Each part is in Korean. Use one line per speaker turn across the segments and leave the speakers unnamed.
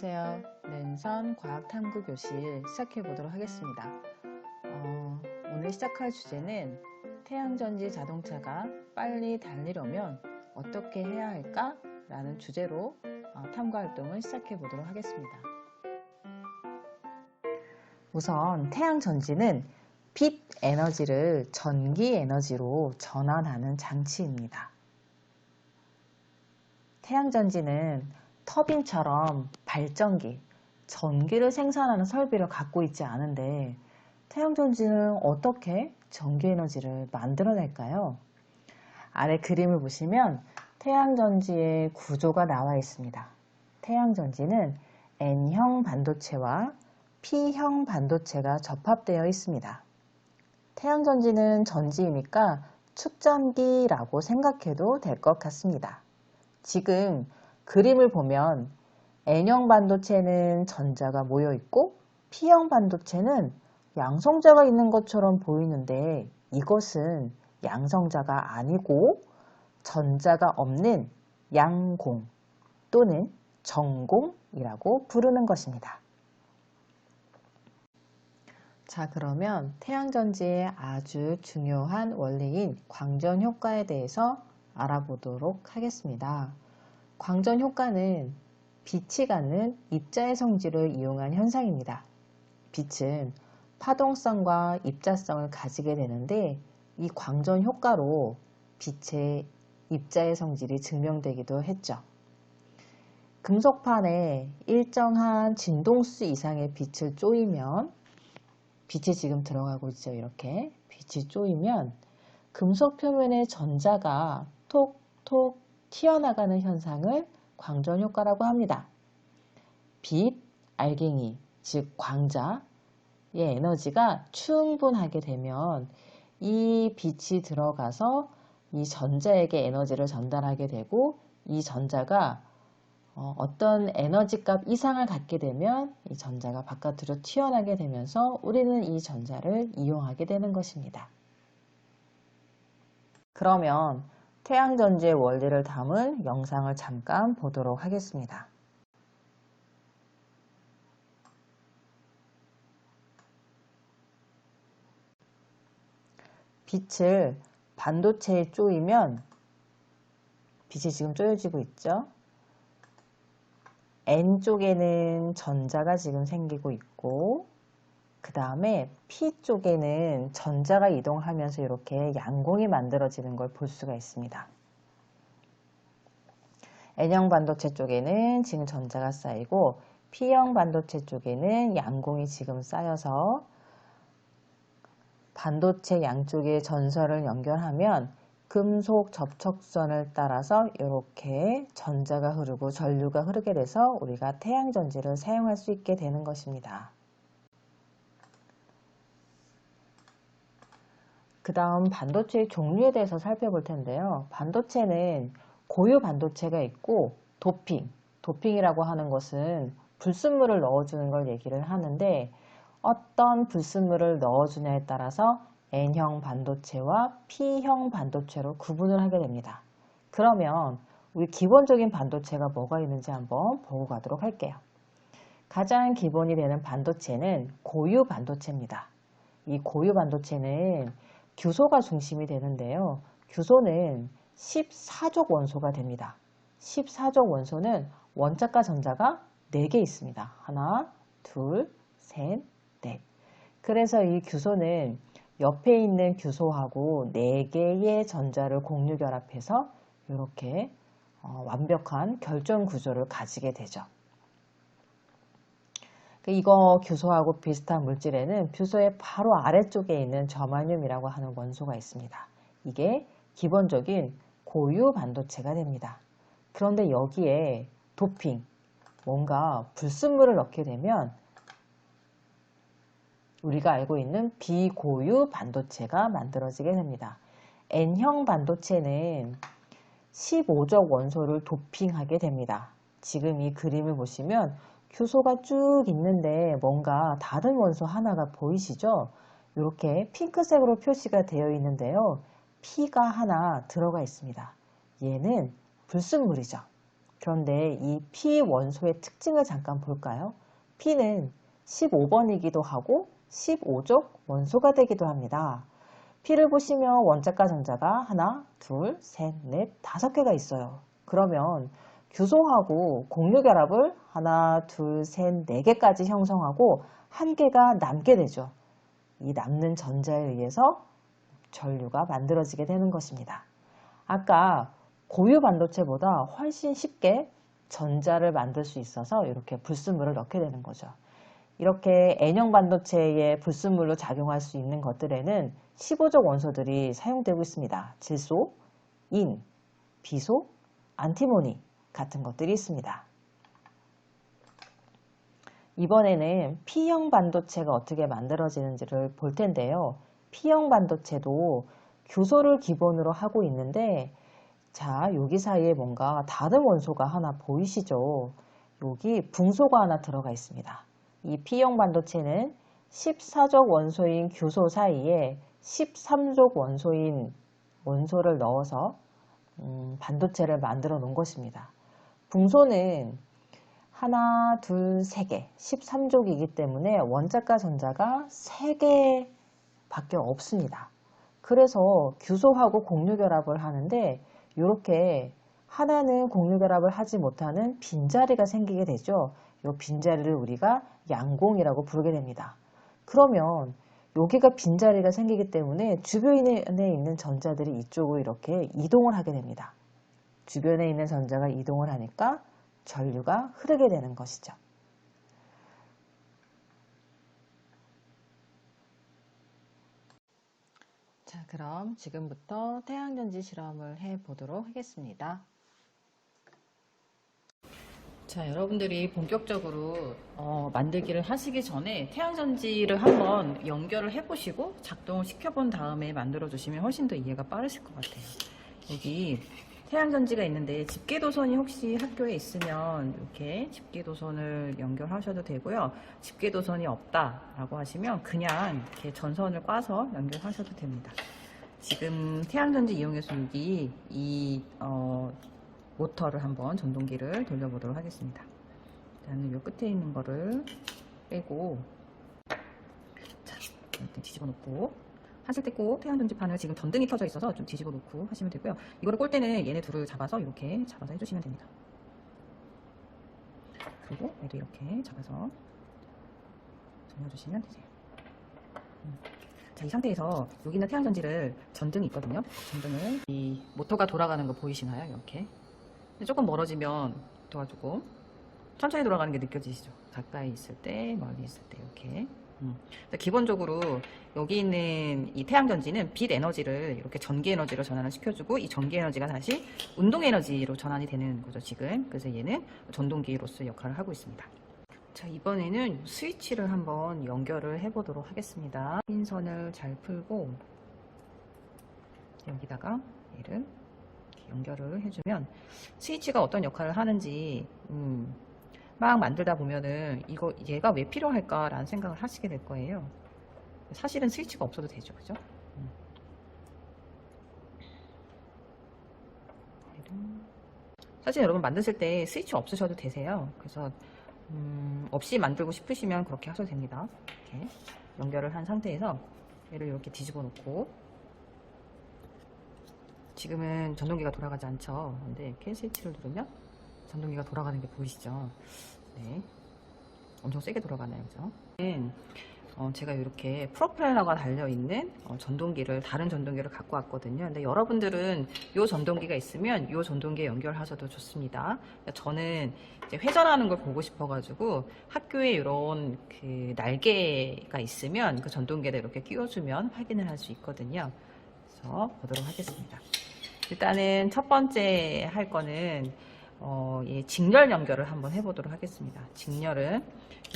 안녕하세요. 랜선 과학탐구교실 시작해 보도록 하겠습니다. 오늘 시작할 주제는 태양전지 자동차가 빨리 달리려면 어떻게 해야 할까? 라는 주제로 탐구 활동을 시작해 보도록 하겠습니다. 우선 태양전지는 빛 에너지를 전기 에너지로 전환하는 장치입니다. 태양전지는 터빈처럼 발전기, 전기를 생산하는 설비를 갖고 있지 않은데 태양전지는 어떻게 전기에너지를 만들어낼까요? 아래 그림을 보시면 태양전지의 구조가 나와 있습니다. 태양전지는 N형 반도체와 P형 반도체가 접합되어 있습니다. 태양전지는 전지이니까 축전기라고 생각해도 될 것 같습니다. 지금 그림을 보면 N형 반도체는 전자가 모여 있고 P형 반도체는 양성자가 있는 것처럼 보이는데 이것은 양성자가 아니고 전자가 없는 양공 또는 전공이라고 부르는 것입니다. 자, 그러면 태양전지의 아주 중요한 원리인 광전 효과에 대해서 알아보도록 하겠습니다. 광전 효과는 빛이 갖는 입자의 성질을 이용한 현상입니다. 빛은 파동성과 입자성을 가지게 되는데 이 광전 효과로 빛의 입자의 성질이 증명되기도 했죠. 금속판에 일정한 진동수 이상의 빛을 쪼이면 빛이 지금 들어가고 있죠. 이렇게 빛이 쪼이면 금속 표면의 전자가 톡톡 튀어나가는 현상을 광전 효과라고 합니다. 빛, 알갱이, 즉 광자의 에너지가 충분하게 되면 이 빛이 들어가서 이 전자에게 에너지를 전달하게 되고 이 전자가 어떤 에너지값 이상을 갖게 되면 이 전자가 바깥으로 튀어나게 되면서 우리는 이 전자를 이용하게 되는 것입니다. 그러면 태양전지의 원리를 담은 영상을 잠깐 보도록 하겠습니다. 빛을 반도체에 쪼이면 빛이 지금 쪼여지고 있죠. N쪽에는 전자가 지금 생기고 있고 그 다음에 P 쪽에는 전자가 이동하면서 이렇게 양공이 만들어지는 걸 볼 수가 있습니다. N형 반도체 쪽에는 지금 전자가 쌓이고 P형 반도체 쪽에는 양공이 지금 쌓여서 반도체 양쪽의 전선을 연결하면 금속 접촉선을 따라서 이렇게 전자가 흐르고 전류가 흐르게 돼서 우리가 태양전지를 사용할 수 있게 되는 것입니다. 그 다음 반도체의 종류에 대해서 살펴볼 텐데요. 반도체는 고유 반도체가 있고 도핑이라고 하는 것은 불순물을 넣어주는 걸 얘기를 하는데 어떤 불순물을 넣어주냐에 따라서 N형 반도체와 P형 반도체로 구분을 하게 됩니다. 그러면 우리 기본적인 반도체가 뭐가 있는지 한번 보고 가도록 할게요. 가장 기본이 되는 반도체는 고유 반도체입니다. 이 고유 반도체는 규소가 중심이 되는데요. 규소는 14족 원소가 됩니다. 14족 원소는 원자과 전자가 4개 있습니다. 하나, 둘, 셋, 넷. 그래서 이 규소는 옆에 있는 규소하고 4개의 전자를 공유 결합해서 이렇게 완벽한 결정 구조를 가지게 되죠. 이거 규소하고 비슷한 물질에는 규소의 바로 아래쪽에 있는 저마늄이라고 하는 원소가 있습니다. 이게 기본적인 고유 반도체가 됩니다. 그런데 여기에 도핑, 뭔가 불순물을 넣게 되면 우리가 알고 있는 비고유 반도체가 만들어지게 됩니다. N형 반도체는 15족 원소를 도핑하게 됩니다. 지금 이 그림을 보시면 규소가 쭉 있는데 뭔가 다른 원소 하나가 보이시죠? 이렇게 핑크색으로 표시가 되어 있는데요. P가 하나 들어가 있습니다. 얘는 불순물이죠. 그런데 이 P 원소의 특징을 잠깐 볼까요? P는 15번이기도 하고 15족 원소가 되기도 합니다. P를 보시면 원자과 전자가 하나, 둘, 셋, 넷, 5개가 있어요. 그러면 규소하고 공유결합을 하나, 둘, 셋, 4개까지 형성하고 1개가 남게 되죠. 이 남는 전자에 의해서 전류가 만들어지게 되는 것입니다. 아까 고유 반도체보다 훨씬 쉽게 전자를 만들 수 있어서 이렇게 불순물을 넣게 되는 거죠. 이렇게 N형 반도체의 불순물로 작용할 수 있는 것들에는 15족 원소들이 사용되고 있습니다. 질소, 인, 비소, 안티모니 같은 것들이 있습니다. 이번에는 P형 반도체가 어떻게 만들어지는지를 볼 텐데요. P형 반도체도 규소를 기본으로 하고 있는데, 자, 여기 사이에 뭔가 다른 원소가 하나 보이시죠? 여기 붕소가 하나 들어가 있습니다. 이 P형 반도체는 14족 원소인 규소 사이에 13족 원소인 원소를 넣어서 반도체를 만들어 놓은 것입니다. 붕소는 하나, 둘, 3개, 13족이기 때문에 원자과 전자가 3개밖에 없습니다. 그래서 규소하고 공유결합을 하는데 이렇게 하나는 공유결합을 하지 못하는 빈자리가 생기게 되죠. 이 빈자리를 우리가 양공이라고 부르게 됩니다. 그러면 여기가 빈자리가 생기기 때문에 주변에 있는 전자들이 이쪽으로 이렇게 이동을 하게 됩니다. 주변에 있는 전자가 이동을 하니까 전류가 흐르게 되는 것이죠. 자, 그럼 지금부터 태양전지 실험을 해보도록 하겠습니다.
자, 여러분들이 본격적으로 만들기를 하시기 전에 태양전지를 한번 연결을 해보시고 작동을 시켜본 다음에 만들어주시면 훨씬 더 이해가 빠르실 것 같아요. 여기 태양전지가 있는데 집게도선이 혹시 학교에 있으면 이렇게 집게도선을 연결하셔도 되고요. 집게도선이 없다라고 하시면 그냥 이렇게 전선을 꽈서 연결하셔도 됩니다. 지금 태양전지 이용해서 여기 이 모터를 한번 전동기를 돌려보도록 하겠습니다. 일단은 이 끝에 있는 거를 빼고, 자, 일단 뒤집어 놓고 하실 때 꼭 태양전지판을 지금 전등이 켜져 있어서 좀 뒤집어 놓고 하시면 되고요. 이거를 꼴 때는 얘네 둘을 잡아서 이렇게 잡아서 해주시면 됩니다. 그리고 얘도 이렇게 잡아서 정해주시면 되세요. 자, 이 상태에서 여기 있는 태양전지를 전등이 있거든요. 전등을 이 모터가 돌아가는 거 보이시나요? 이렇게 조금 멀어지면 모터가 조금 천천히 돌아가는 게 느껴지시죠? 가까이 있을 때, 멀리 있을 때 이렇게. 기본적으로 여기 있는 이 태양전지는 빛 에너지를 이렇게 전기 에너지로 전환을 시켜주고 이 전기 에너지가 다시 운동 에너지로 전환이 되는 거죠, 지금. 그래서 얘는 전동기로서 역할을 하고 있습니다. 자, 이번에는 스위치를 한번 연결을 해보도록 하겠습니다. 흰 선을 잘 풀고 여기다가 얘를 연결을 해주면 스위치가 어떤 역할을 하는지 막 만들다 보면은 얘가 왜 필요할까라는 생각을 하시게 될 거예요. 사실은 스위치가 없어도 되죠, 그죠? 사실 여러분 만드실 때 스위치 없으셔도 되세요. 그래서 없이 만들고 싶으시면 그렇게 하셔도 됩니다. 이렇게 연결을 한 상태에서 얘를 이렇게 뒤집어 놓고, 지금은 전동기가 돌아가지 않죠. 근데 이렇게 스위치를 누르면 전동기가 돌아가는 게 보이시죠? 네, 엄청 세게 돌아가나요, 그죠? 제가 이렇게 프로펠러가 달려있는 전동기를, 다른 전동기를 갖고 왔거든요. 근데 여러분들은 이 전동기가 있으면 이 전동기에 연결하셔도 좋습니다. 저는 이제 회전하는 걸 보고 싶어가지고 학교에 이런 그 날개가 있으면 그 전동기에다 이렇게 끼워주면 확인을 할 수 있거든요. 그래서 보도록 하겠습니다. 일단은 첫 번째 할 거는 이 직렬 연결을 한번 해보도록 하겠습니다. 직렬은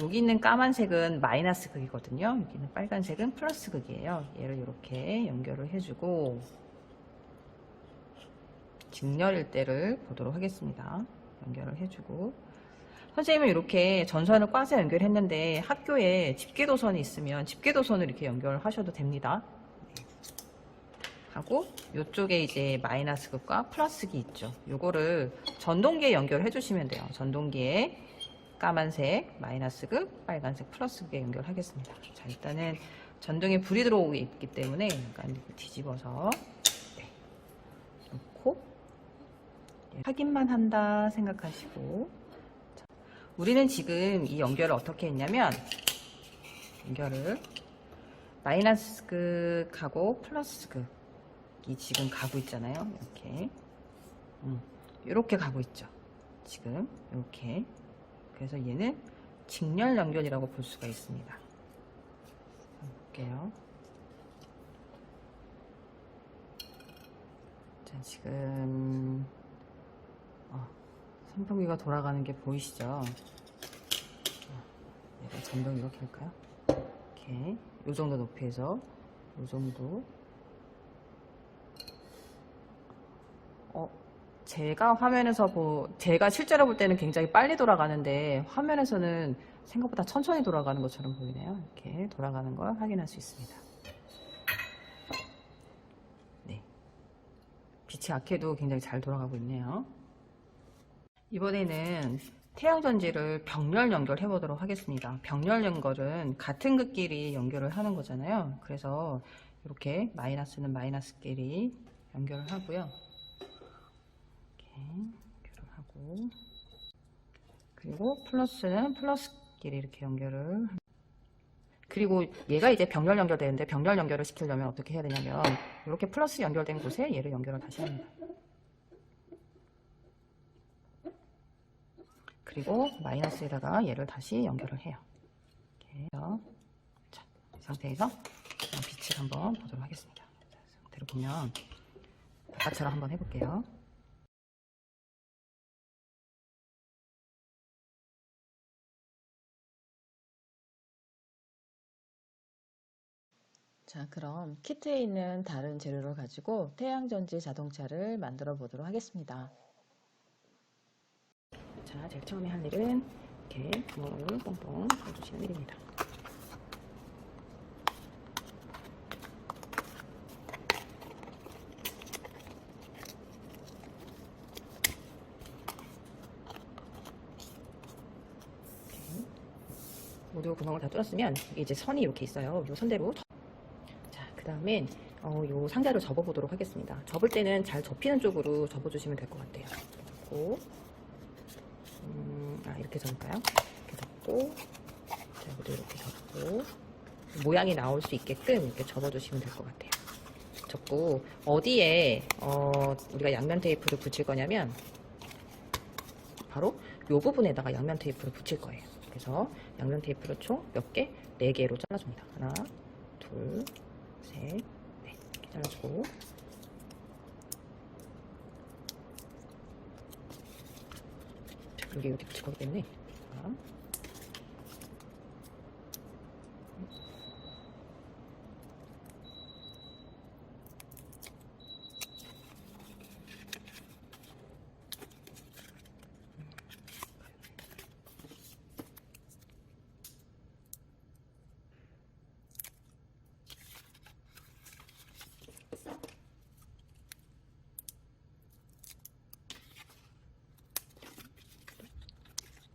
여기 있는 까만색은 마이너스 극이거든요. 여기 있는 빨간색은 플러스 극이에요. 얘를 이렇게 연결을 해주고 직렬일 때를 보도록 하겠습니다. 연결을 해주고, 선생님은 이렇게 전선을 꽈서 연결했는데 학교에 집게도선이 있으면 집게도선을 이렇게 연결을 하셔도 됩니다. 하고 이쪽에 이제 마이너스 극과 플러스 극이 있죠. 요거를 전동기에 연결해 주시면 돼요. 전동기에 까만색 마이너스 극, 빨간색 플러스 극에 연결하겠습니다. 자, 일단은 전등에 불이 들어오고 있기 때문에 약간 뒤집어서 네, 놓고 확인만 한다 생각하시고, 자, 우리는 지금 이 연결을 어떻게 했냐면 연결을 마이너스 극하고 플러스 극이 지금 가고 있잖아요. 이렇게 이렇게 가고 있죠. 지금 이렇게. 그래서 얘는 직렬 연결이라고 볼 수가 있습니다. 볼게요. 자, 지금 선풍기가 돌아가는 게 보이시죠? 얘가 전등 이렇게 할까요? 이렇게 요 정도 높이에서 요 정도. 제가 실제로 볼 때는 굉장히 빨리 돌아가는데 화면에서는 생각보다 천천히 돌아가는 것처럼 보이네요. 이렇게 돌아가는 걸 확인할 수 있습니다. 네, 빛이 약해도 굉장히 잘 돌아가고 있네요. 이번에는 태양전지를 병렬 연결해 보도록 하겠습니다. 병렬 연결은 같은 극끼리 연결을 하는 거잖아요. 그래서 이렇게 마이너스는 마이너스끼리 연결을 하고요. 이렇게 연결을 하고, 그리고 플러스는 플러스끼리 이렇게 연결을. 그리고 얘가 이제 병렬 연결되는데 병렬 연결을 시키려면 어떻게 해야 되냐면 이렇게 플러스 연결된 곳에 얘를 연결을 다시 합니다. 그리고 마이너스에다가 얘를 다시 연결을 해요. 이렇게 해서, 자, 이 상태에서 빛을 한번 보도록 하겠습니다. 자, 이 상태로 보면 아까처럼 한번 해볼게요.
자, 그럼 키트에 있는 다른 재료를 가지고 태양전지 자동차를 만들어 보도록 하겠습니다.
자, 제일 처음에 할 일은 이렇게 구멍을 뻥뻥 뚫어주시는 일입니다. 모두 구멍을 다 뚫었으면 이제 선이 이렇게 있어요. 이 선대로. 자, 그 다음엔 요 상자를 접어보도록 하겠습니다. 접을 때는 잘 접히는 쪽으로 접어주시면 될 것 같아요. 접고, 이렇게 접을까요? 이렇게 접고, 자, 모두 이렇게 접고, 모양이 나올 수 있게끔 이렇게 접어주시면 될 것 같아요. 접고, 어디에 우리가 양면 테이프를 붙일 거냐면 바로 요 부분에다가 양면 테이프를 붙일 거예요. 그래서 양면 테이프를 총 몇 개? 4개로 잘라줍니다. 하나, 둘, 셋, 넷. 이렇게 잘라주고, 여기 이렇게 붙일 거기 때문에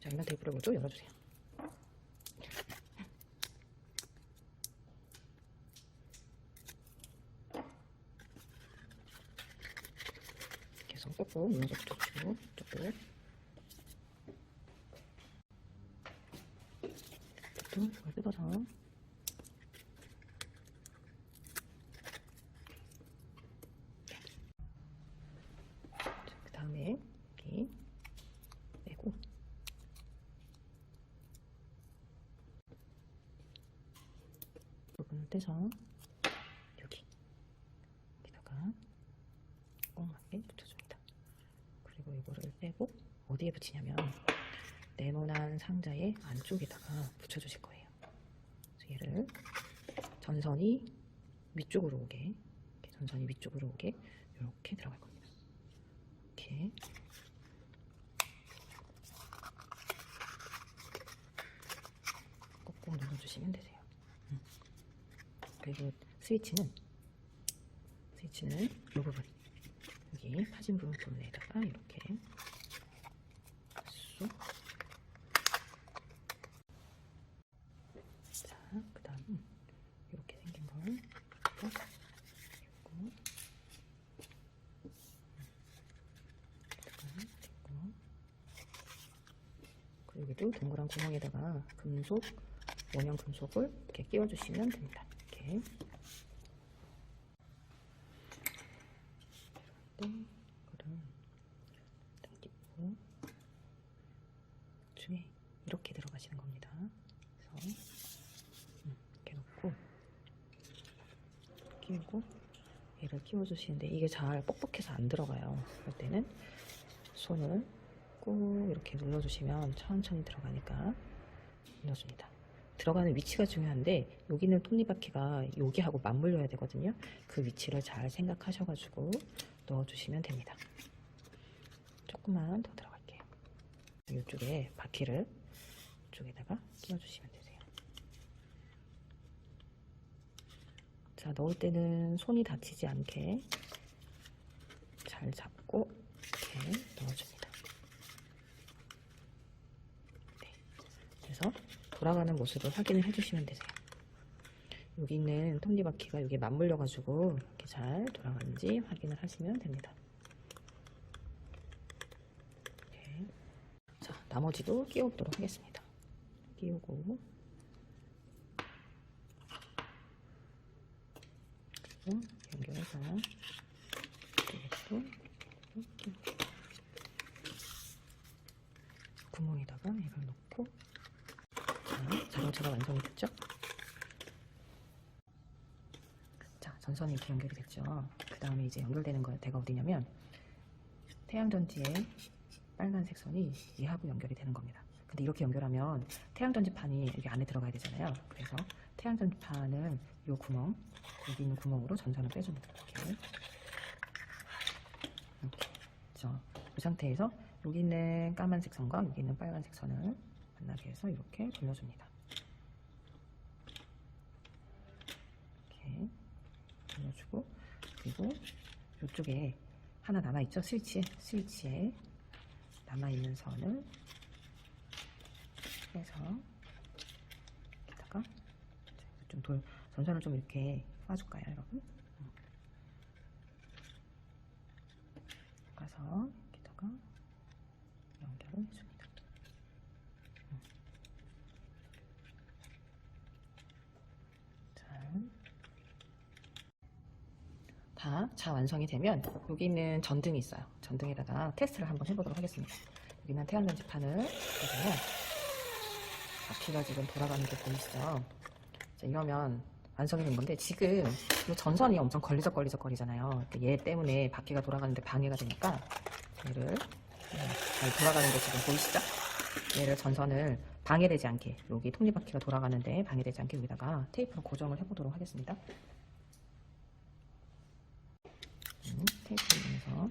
자, 양면 테이프를 먼저 열어주세요. 계속 꼭꼭 눌러서 붙여주시고, 이쪽도 이걸 뜯어서 그 다음에 여기 빼고, 부분을 떼서 여기다가 꼭 맞게 붙여줍니다. 그리고 이거를 빼고 어디에 붙이냐면 네모난 상자의 안쪽에다가 붙여주실 거예요. 그래서 얘를 전선이 위쪽으로 오게, 이렇게 전선이 위쪽으로 오게 이렇게 들어갈 겁니다. 이렇게 꼭꼭 눌러주시면 되세요. 그리고 스위치는 스위치는 이 부분, 여기 파진 부분에다가 이렇게 쏙. 자, 그 다음 이렇게 생긴 걸 그리고 여기도 동그란 구멍에다가 금속, 원형 금속을 이렇게 끼워주시면 됩니다. 이렇게. 이거를 당기고 중에 이렇게 들어가시는 겁니다. 그래서 이렇게 놓고 끼우고 얘를 끼워주시는데 이게 잘 뻑뻑해서 안 들어가요. 그럴 때는 손을 꾹 이렇게 눌러주시면 천천히 들어가니까 눌러줍니다. 들어가는 위치가 중요한데 여기는 톱니바퀴가 여기하고 맞물려야 되거든요. 그 위치를 잘 생각하셔가지고 넣어주시면 됩니다. 조금만 더 들어갈게요. 이쪽에 바퀴를 이쪽에다가 끼워주시면 되세요. 자, 넣을 때는 손이 다치지 않게 잘 잡고 이렇게 넣어줍니다. 네. 그래서 돌아가는 모습을 확인을 해주시면 되세요. 여기 있는 톱니바퀴가 여기 맞물려가지고 이렇게 잘 돌아가는지 확인을 하시면 됩니다. 이렇게. 자, 나머지도 끼워보도록 하겠습니다. 끼우고 그리고 연결해서 이것도 끼우고 구멍에다가 이걸 넣고 자동차가 완성이 됐죠? 자, 전선이 이렇게 연결이 됐죠? 그 다음에 이제 연결되는 데가 어디냐면 태양전지의 빨간색 선이 얘하고 연결이 되는 겁니다. 근데 이렇게 연결하면 태양전지판이 여기 안에 들어가야 되잖아요. 그래서 태양전지판은 이 구멍, 여기 있는 구멍으로 전선을 빼줍니다. 이렇게. 이 상태에서 여기 있는 까만색 선과 여기 있는 빨간색 선을 만나게 해서 이렇게 돌려줍니다. 이렇게 돌려주고 그리고 이쪽에 하나 남아있죠? 스위치에 남아있는 선을 해서 여기다가 좀 전선을 좀 이렇게 쏴줄까요, 여러분? 가서 여기다가 연결을 해줍니다. 다 완성이 되면 여기 있는 전등이 있어요. 전등에다가 테스트를 한번 해보도록 하겠습니다. 여기는 태양전지판을 보시면 바퀴가 지금 돌아가는 게 보이시죠? 자, 이러면 완성이 된 건데 지금 이 전선이 엄청 걸리적거리잖아요. 얘 때문에 바퀴가 돌아가는데 방해가 되니까 얘를 잘 돌아가는 거 지금 보이시죠? 얘를 전선을 방해되지 않게 여기 톱니바퀴가 돌아가는데 방해되지 않게 여기다가 테이프로 고정을 해보도록 하겠습니다. 테이프를 이용해서